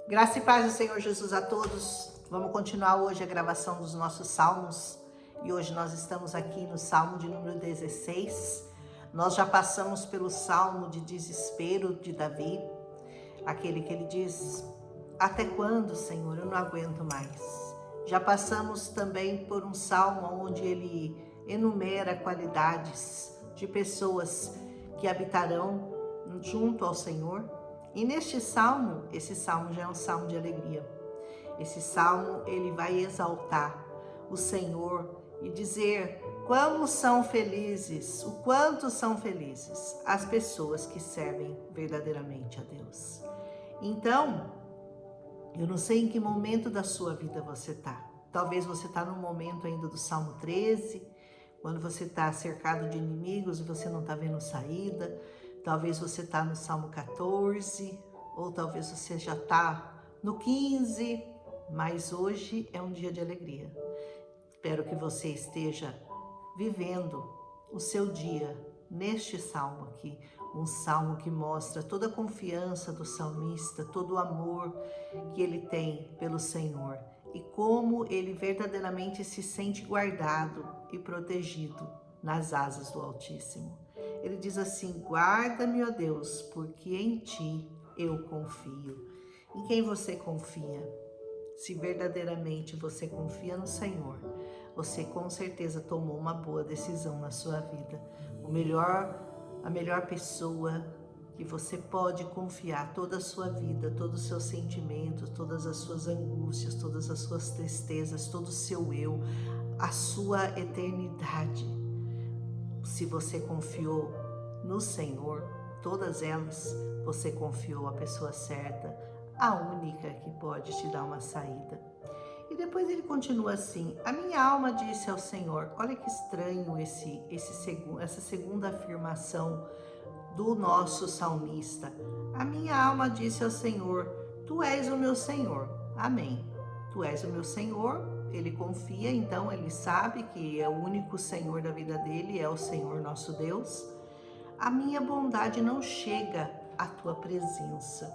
Graça e paz do Senhor Jesus a todos. Vamos continuar hoje a gravação dos nossos salmos. E hoje nós estamos aqui no salmo de número 16. Nós já passamos pelo salmo de desespero de Davi, aquele que ele diz: até quando, Senhor, eu não aguento mais. Já passamos também por um salmo onde ele enumera qualidades de pessoas que habitarão junto ao Senhor. E neste salmo, esse salmo já é um salmo de alegria. Esse salmo, ele vai exaltar o Senhor e dizer como são felizes, o quanto são felizes as pessoas que servem verdadeiramente a Deus. Então, eu não sei em que momento da sua vida você está. Talvez você está no momento ainda do Salmo 13, quando você está cercado de inimigos e você não está vendo saída. Talvez você está no Salmo 14, ou talvez você já está no 15, mas hoje é um dia de alegria. Espero que você esteja vivendo o seu dia neste salmo aqui, um salmo que mostra toda a confiança do salmista, todo o amor que ele tem pelo Senhor e como ele verdadeiramente se sente guardado e protegido nas asas do Altíssimo. Ele diz assim: guarda-me, ó Deus, porque em ti eu confio. Em quem você confia? Se verdadeiramente você confia no Senhor, você com certeza tomou uma boa decisão na sua vida. A melhor pessoa que você pode confiar toda a sua vida, todos os seus sentimentos, todas as suas angústias, todas as suas tristezas, todo o seu eu, a sua eternidade. Se você confiou no Senhor, todas elas, você confiou a pessoa certa, a única que pode te dar uma saída. E depois ele continua assim: a minha alma disse ao Senhor. Olha que estranho essa segunda afirmação do nosso salmista. A minha alma disse ao Senhor: tu és o meu Senhor. Amém. Tu és o meu Senhor. Ele confia, então ele sabe que é o único Senhor da vida dele, é o Senhor nosso Deus. A minha bondade não chega à tua presença.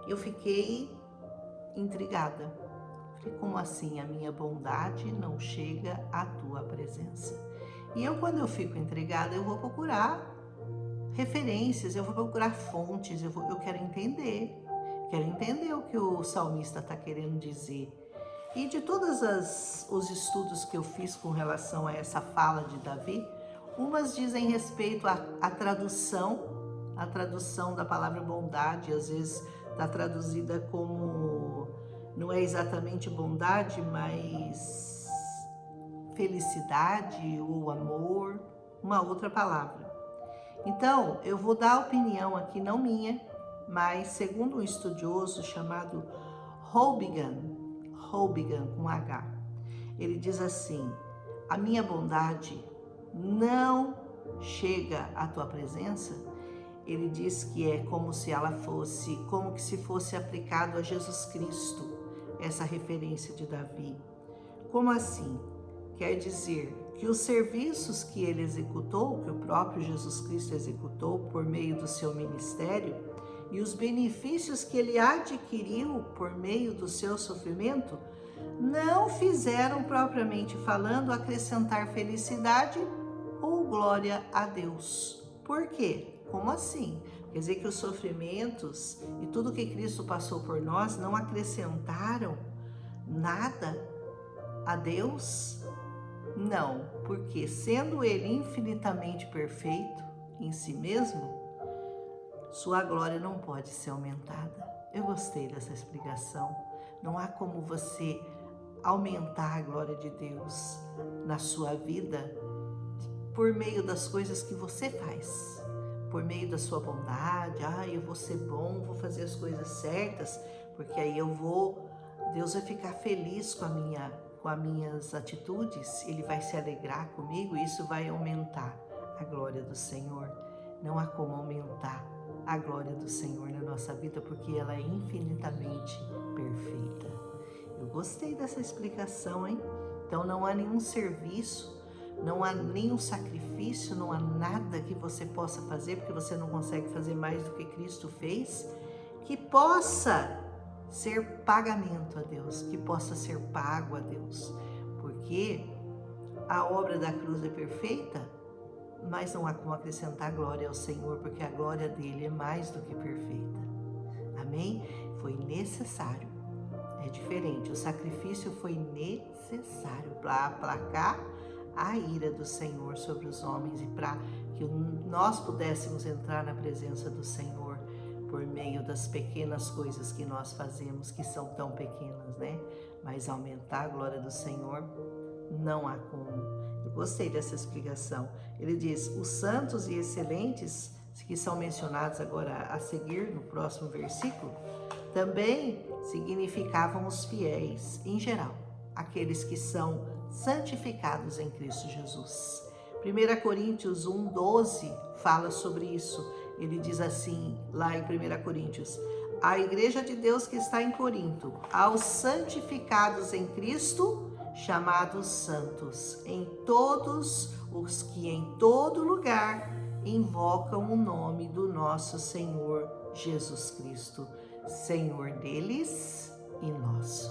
Eu fiquei intrigada. Falei, como assim a minha bondade não chega à tua presença? E quando eu fico intrigada, eu vou procurar referências, eu vou procurar fontes, eu quero entender o que o salmista está querendo dizer. E de todos os estudos que eu fiz com relação a essa fala de Davi, umas dizem respeito à tradução da palavra bondade, às vezes está traduzida como, não é exatamente bondade, mas felicidade ou amor, uma outra palavra. Então, eu vou dar a opinião aqui, não minha, mas segundo um estudioso chamado Hovigan com H. Ele diz assim: a minha bondade não chega à tua presença. Ele diz que é como se fosse aplicado a Jesus Cristo, essa referência de Davi. Como assim? Quer dizer que os serviços que ele executou, que o próprio Jesus Cristo executou por meio do seu ministério, e os benefícios que ele adquiriu por meio do seu sofrimento, não fizeram, propriamente falando, acrescentar felicidade ou glória a Deus. Por quê? Como assim? Quer dizer que os sofrimentos e tudo que Cristo passou por nós não acrescentaram nada a Deus? Não, porque sendo ele infinitamente perfeito em si mesmo, sua glória não pode ser aumentada. Eu gostei dessa explicação. Não há como você aumentar a glória de Deus na sua vida por meio das coisas que você faz, por meio da sua bondade. Eu vou ser bom, vou fazer as coisas certas, porque aí Deus vai ficar feliz com as minhas atitudes, Ele vai se alegrar comigo e isso vai aumentar a glória do Senhor. Não há como aumentar a glória do Senhor na nossa vida, porque ela é infinitamente perfeita. Eu gostei dessa explicação, hein? Então não há nenhum serviço, não há nenhum sacrifício, não há nada que você possa fazer, porque você não consegue fazer mais do que Cristo fez, que possa ser pagamento a Deus, que possa ser pago a Deus, porque a obra da cruz é perfeita, mas não há como acrescentar glória ao Senhor, porque a glória dele é mais do que perfeita. Amém? Foi necessário. É diferente, o sacrifício foi necessário para aplacar a ira do Senhor sobre os homens e para que nós pudéssemos entrar na presença do Senhor por meio das pequenas coisas que nós fazemos, que são tão pequenas, né? Mas aumentar a glória do Senhor não há como. Eu gostei dessa explicação. Ele diz, os santos e excelentes, que são mencionados agora a seguir no próximo versículo, também significavam os fiéis, em geral, aqueles que são santificados em Cristo Jesus. 1 Coríntios 1:12 fala sobre isso. Ele diz assim, lá em 1 Coríntios, a igreja de Deus que está em Corinto, aos santificados em Cristo, chamados santos, em todos os que em todo lugar invocam o nome do nosso Senhor Jesus Cristo, Senhor deles e nosso.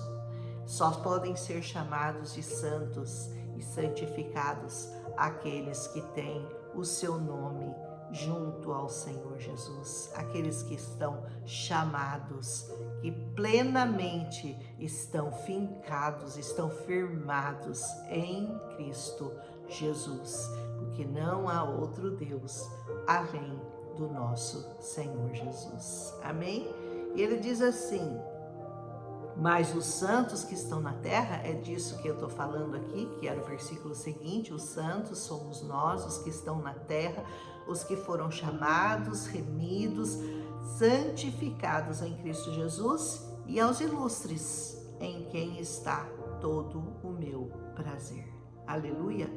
Só podem ser chamados de santos e santificados aqueles que têm o seu nome junto ao Senhor Jesus, aqueles que estão chamados, que plenamente estão fincados, estão firmados em Cristo Jesus, porque não há outro Deus além do nosso Senhor Jesus. Amém? E ele diz assim, mas os santos que estão na terra, é disso que eu estou falando aqui, que era o versículo seguinte, os santos somos nós, os que estão na terra, os que foram chamados, remidos, santificados em Cristo Jesus, e aos ilustres, em quem está todo o meu prazer. Aleluia!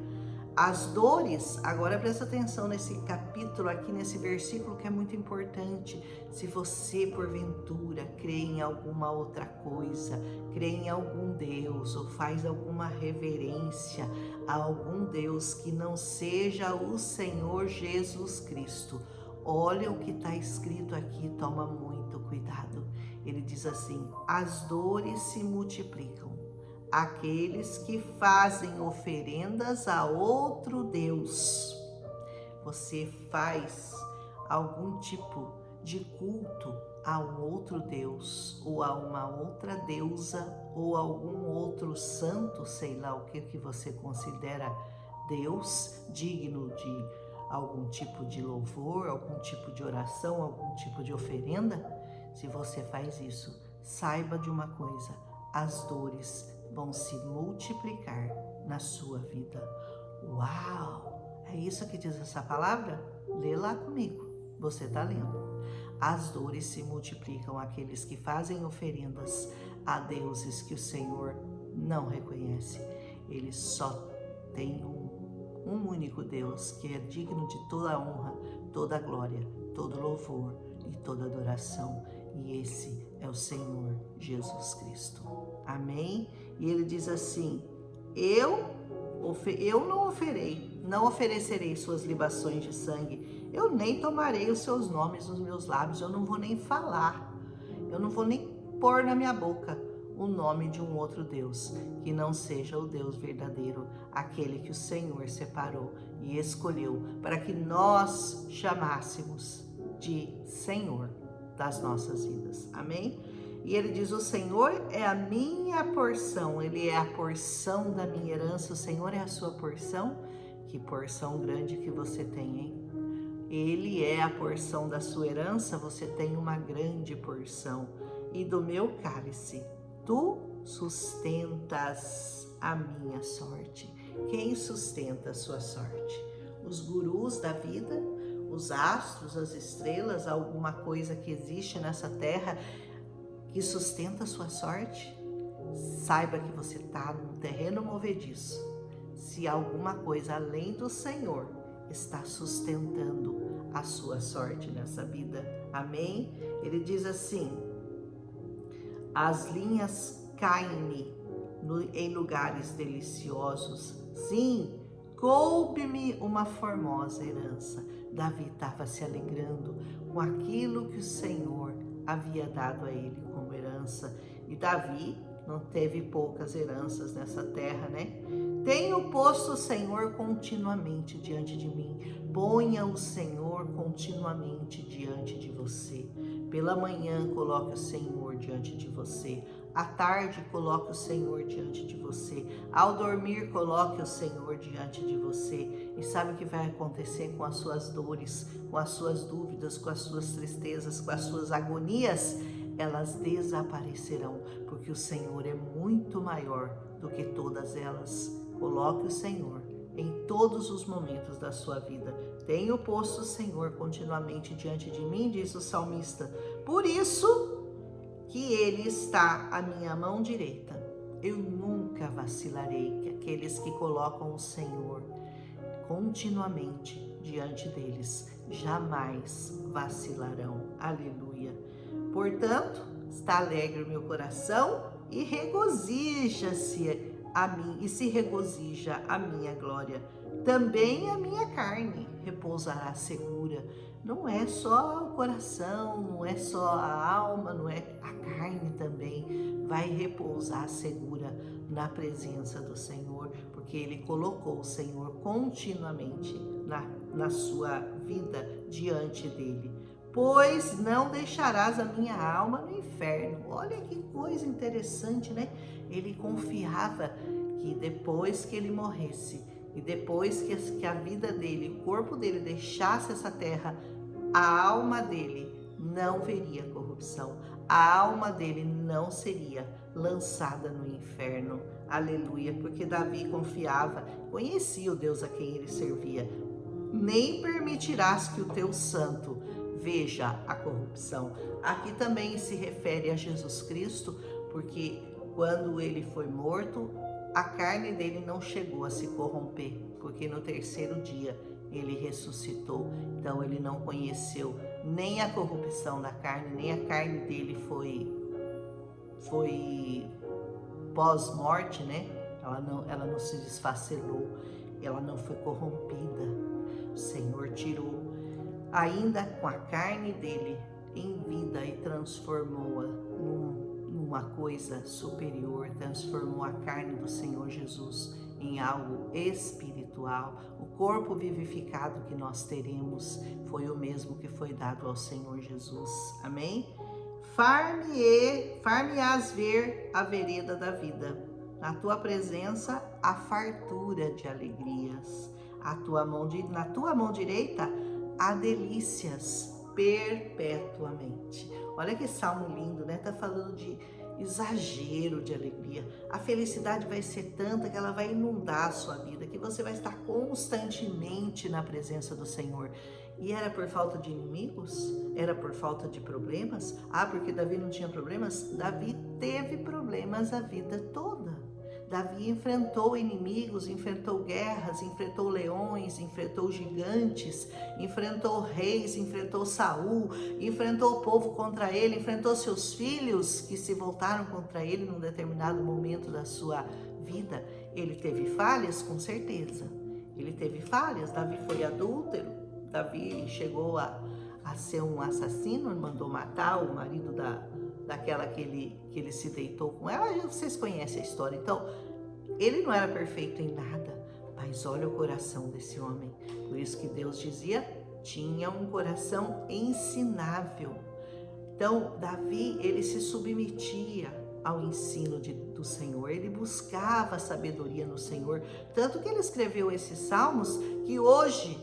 As dores, agora presta atenção nesse capítulo aqui, nesse versículo que é muito importante. Se você porventura crê em alguma outra coisa, crê em algum Deus ou faz alguma reverência a algum Deus que não seja o Senhor Jesus Cristo, olha o que está escrito aqui, toma muito cuidado. Ele diz assim, as dores se multiplicam. Aqueles que fazem oferendas a outro Deus. Você faz algum tipo de culto a um outro Deus, ou a uma outra deusa, ou algum outro santo, sei lá o que você considera Deus, digno de algum tipo de louvor, algum tipo de oração, algum tipo de oferenda. Se você faz isso, saiba de uma coisa, as dores vão se multiplicar na sua vida. Uau! É isso que diz essa palavra? Lê lá comigo. Você está lendo. As dores se multiplicam àqueles que fazem oferendas a deuses que o Senhor não reconhece. Ele só tem um único Deus que é digno de toda a honra, toda a glória, todo louvor e toda adoração. E esse é o Senhor Jesus Cristo. Amém? E ele diz assim, eu não oferecerei suas libações de sangue, eu nem tomarei os seus nomes nos meus lábios, eu não vou nem falar, eu não vou nem pôr na minha boca o nome de um outro Deus, que não seja o Deus verdadeiro, aquele que o Senhor separou e escolheu para que nós chamássemos de Senhor das nossas vidas. Amém? E ele diz, o Senhor é a minha porção, ele é a porção da minha herança, o Senhor é a sua porção. Que porção grande que você tem, hein? Ele é a porção da sua herança, você tem uma grande porção. E do meu cálice, tu sustentas a minha sorte. Quem sustenta a sua sorte? Os gurus da vida, os astros, as estrelas, alguma coisa que existe nessa terra que sustenta a sua sorte? Saiba que você está num terreno movediço. Se alguma coisa além do Senhor está sustentando a sua sorte nessa vida. Amém? Ele diz assim, as linhas caem-me em lugares deliciosos. Sim, coube-me uma formosa herança. Davi estava se alegrando com aquilo que o Senhor havia dado a ele como herança. herança. E Davi não teve poucas heranças nessa terra, né? Tenho posto o Senhor continuamente diante de mim. Ponha o Senhor continuamente diante de você. Pela manhã coloque o Senhor diante de você. À tarde coloque o Senhor diante de você. Ao dormir coloque o Senhor diante de você. E sabe o que vai acontecer com as suas dores, com as suas dúvidas, com as suas tristezas, com as suas agonias? Elas desaparecerão, porque o Senhor é muito maior do que todas elas. Coloque o Senhor em todos os momentos da sua vida. Tenho posto o Senhor continuamente diante de mim, diz o salmista. Por isso que Ele está à minha mão direita. Eu nunca vacilarei, que aqueles que colocam o Senhor continuamente diante deles jamais vacilarão. Aleluia. Portanto, está alegre o meu coração e regozija-se a mim, e se regozija a minha glória. Também a minha carne repousará segura. Não é só o coração, não é só a alma, não é a carne também. Vai repousar segura na presença do Senhor, porque Ele colocou o Senhor continuamente na sua vida diante dele. Pois não deixarás a minha alma no inferno. Olha que coisa interessante, né? Ele confiava que depois que ele morresse e depois que a vida dele, o corpo dele deixasse essa terra, a alma dele não veria corrupção. A alma dele não seria lançada no inferno. Aleluia, porque Davi confiava, conhecia o Deus a quem ele servia. Nem permitirás que o teu santo veja a corrupção. Aqui também se refere a Jesus Cristo, porque quando ele foi morto, a carne dele não chegou a se corromper, porque no terceiro dia ele ressuscitou. Então ele não conheceu nem a corrupção da carne, nem a carne dele foi pós-morte, né? Ela não se desfacelou, ela não foi corrompida. O Senhor tirou ainda com a carne dele em vida e transformou-a numa coisa superior, transformou a carne do Senhor Jesus em algo espiritual. O corpo vivificado que nós teremos foi o mesmo que foi dado ao Senhor Jesus. Amém? Far-me-ás ver a vereda da vida. Na tua presença há fartura de alegrias. Na tua mão direita há delícias perpetuamente. Olha que salmo lindo, né? Tá falando de exagero de alegria. A felicidade vai ser tanta que ela vai inundar a sua vida, que você vai estar constantemente na presença do Senhor. E era por falta de inimigos? Era por falta de problemas? Ah, porque Davi não tinha problemas? Davi teve problemas a vida toda. Davi enfrentou inimigos, enfrentou guerras, enfrentou leões, enfrentou gigantes, enfrentou reis, enfrentou Saul, enfrentou o povo contra ele, enfrentou seus filhos que se voltaram contra ele num determinado momento da sua vida. Ele teve falhas, com certeza. Ele teve falhas. Davi foi adúltero. Davi chegou a ser um assassino, mandou matar o marido daquela que ele se deitou com ela. Vocês conhecem a história. Então, ele não era perfeito em nada, mas olha o coração desse homem. Por isso que Deus dizia, tinha um coração ensinável. Então, Davi, ele se submetia ao ensino do Senhor, ele buscava a sabedoria no Senhor, tanto que ele escreveu esses salmos que hoje,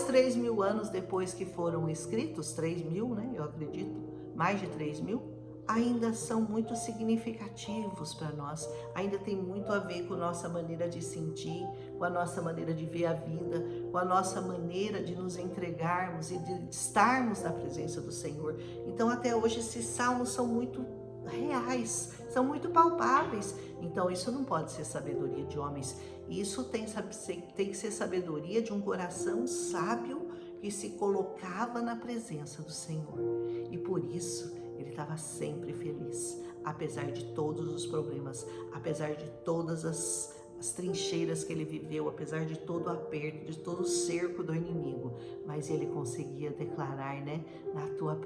3 mil anos depois que foram escritos, 3 mil, né? Eu acredito, mais de 3 mil, ainda são muito significativos para nós, ainda tem muito a ver com a nossa maneira de sentir, com a nossa maneira de ver a vida, com a nossa maneira de nos entregarmos e de estarmos na presença do Senhor. Então até hoje esses salmos são muito reais, são muito palpáveis. Então isso não pode ser sabedoria de homens, isso tem que ser sabedoria de um coração sábio que se colocava na presença do Senhor. E por isso ele estava sempre feliz, apesar de todos os problemas, apesar de todas as trincheiras que ele viveu, apesar de todo o aperto, de todo o cerco do inimigo. Mas ele conseguia declarar, né? Na tua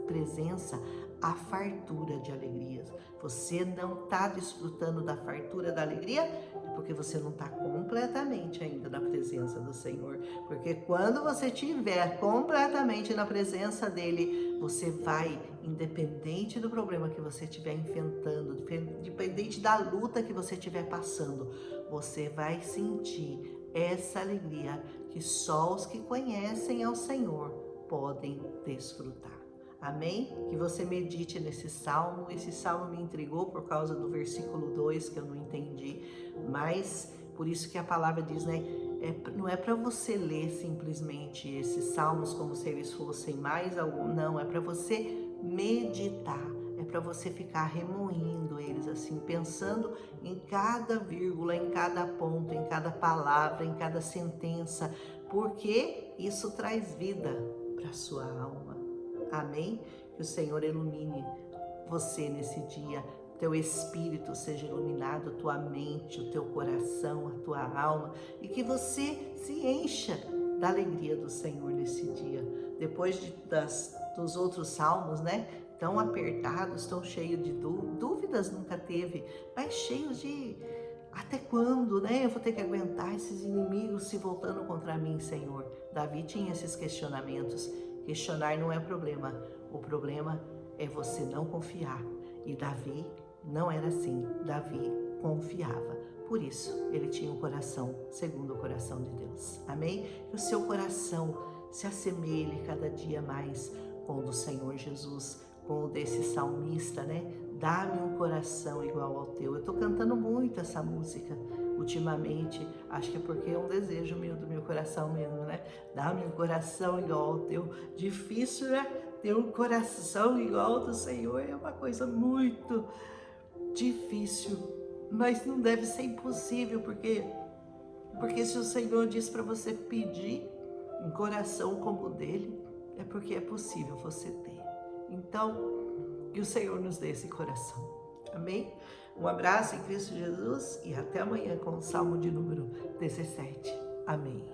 presença a fartura de alegrias. Você não está desfrutando da fartura da alegria porque você não está completamente ainda na presença do Senhor. Porque quando você estiver completamente na presença dele, você vai, independente do problema que você estiver enfrentando, independente da luta que você estiver passando, você vai sentir essa alegria que só os que conhecem ao Senhor podem desfrutar. Amém? Que você medite nesse salmo. Esse salmo me intrigou por causa do versículo 2, que eu não entendi, mas por isso que a palavra diz, né? Não é para você ler simplesmente esses salmos como se eles fossem mais algum, não, é para você meditar, é para você ficar remoendo eles assim, pensando em cada vírgula, em cada ponto, em cada palavra, em cada sentença, porque isso traz vida para a sua alma. Amém? Que o Senhor ilumine você nesse dia, teu espírito seja iluminado, tua mente, o teu coração, a tua alma, e que você se encha da alegria do Senhor nesse dia. Depois dos outros salmos, né? Tão apertados, tão cheios de dúvidas, nunca teve, mas cheios de até quando, né? Eu vou ter que aguentar esses inimigos se voltando contra mim, Senhor. Davi tinha esses questionamentos. Questionar não é problema. O problema é você não confiar. E Davi não era assim. Davi confiava. Por isso, ele tinha um coração segundo o coração de Deus. Amém? Que o seu coração se assemelhe cada dia mais com o do Senhor Jesus, com o desse salmista, né? Dá-me um coração igual ao teu. Eu tô cantando muito essa música ultimamente, acho que é porque é um desejo meu, do meu coração mesmo, né? Dá-me um coração igual ao teu. Difícil, né? Ter um coração igual ao do Senhor é uma coisa muito difícil, mas não deve ser impossível, porque se o Senhor diz para você pedir um coração como o dele, é porque é possível você ter. Então, que o Senhor nos dê esse coração. Amém? Um abraço em Cristo Jesus e até amanhã com o Salmo de número 17. Amém.